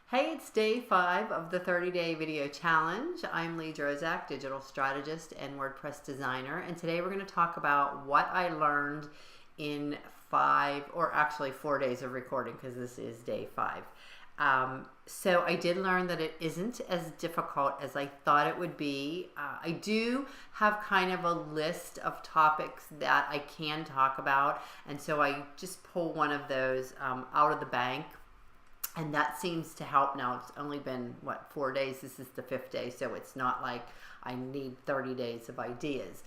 Hey, it's day 5 of the 30-day video challenge. I'm Lee Drozak, digital strategist and WordPress designer, and today we're going to talk about what I learned in 4 days of recording, because this is day 5. So I did learn that it isn't as difficult as I thought it would be. I do have kind of a list of topics that I can talk about, and so I just pull one of those out of the bank. And that seems to help now. It's only been, 4 days? This is the 5th day, so it's not like I need 30 days of ideas.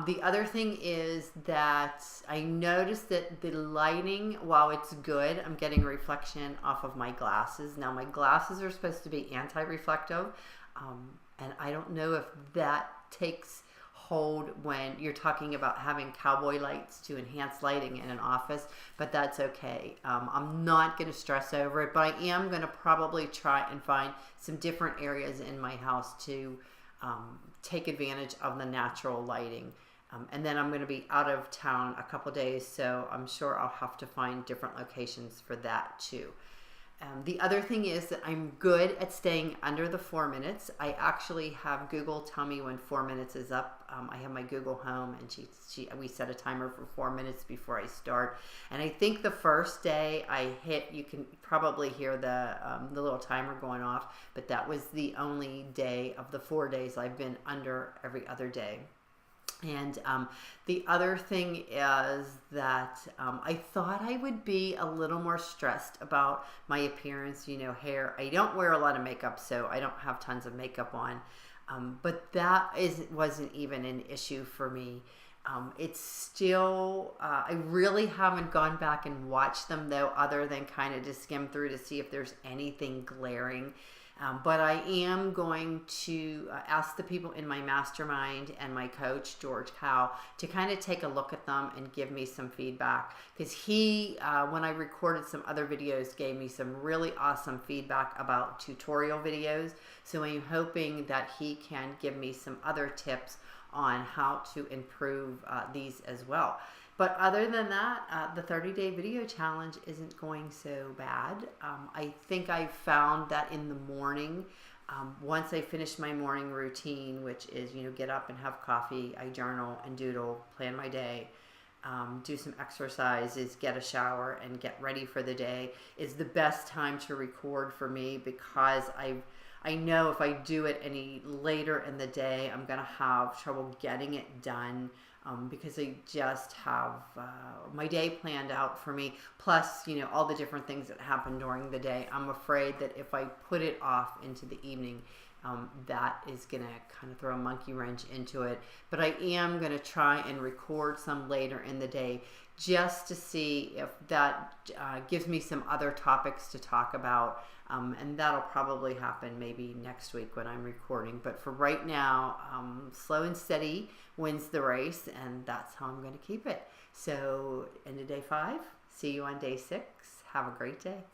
The other thing is that I noticed that the lighting, while it's good, I'm getting reflection off of my glasses. Now, my glasses are supposed to be anti-reflective, and I don't know if that takes hold when you're talking about having cowboy lights to enhance lighting in an office, but that's okay. I'm not going to stress over it, but I am going to probably try and find some different areas in my house to take advantage of the natural lighting. And then I'm going to be out of town a couple days, so I'm sure I'll have to find different locations for that too. The other thing is that I'm good at staying under the 4 minutes. I actually have Google tell me when 4 minutes is up. I have my Google Home, and we set a timer for 4 minutes before I start. And I think the first day I hit, you can probably hear the little timer going off, but that was the only day of the 4 days I've been under every other day. And the other thing is that I thought I would be a little more stressed about my appearance, hair. I don't wear a lot of makeup, so I don't have tons of makeup on. But that wasn't even an issue for me. It's still, I really haven't gone back and watched them though, other than kind of just skim through to see if there's anything glaring. But I am going to ask the people in my mastermind and my coach, George Howe, to kind of take a look at them and give me some feedback. Because he, when I recorded some other videos, gave me some really awesome feedback about tutorial videos. So I'm hoping that he can give me some other tips on how to improve these as well. But other than that, the 30-day video challenge isn't going so bad. I think I found that in the morning, once I finish my morning routine, which is, get up and have coffee, I journal and doodle, plan my day, do some exercises, get a shower, and get ready for the day, is the best time to record for me, because I know if I do it any later in the day, I'm going to have trouble getting it done. Because I just have my day planned out for me, plus all the different things that happen during the day. I'm afraid that if I put it off into the evening, that is going to kind of throw a monkey wrench into it. But I am going to try and record some later in the day, just to see if that gives me some other topics to talk about. And that'll probably happen maybe next week when I'm recording. But for right now, slow and steady wins the race, and that's how I'm going to keep it. So, end of day 5. See you on day 6. Have a great day.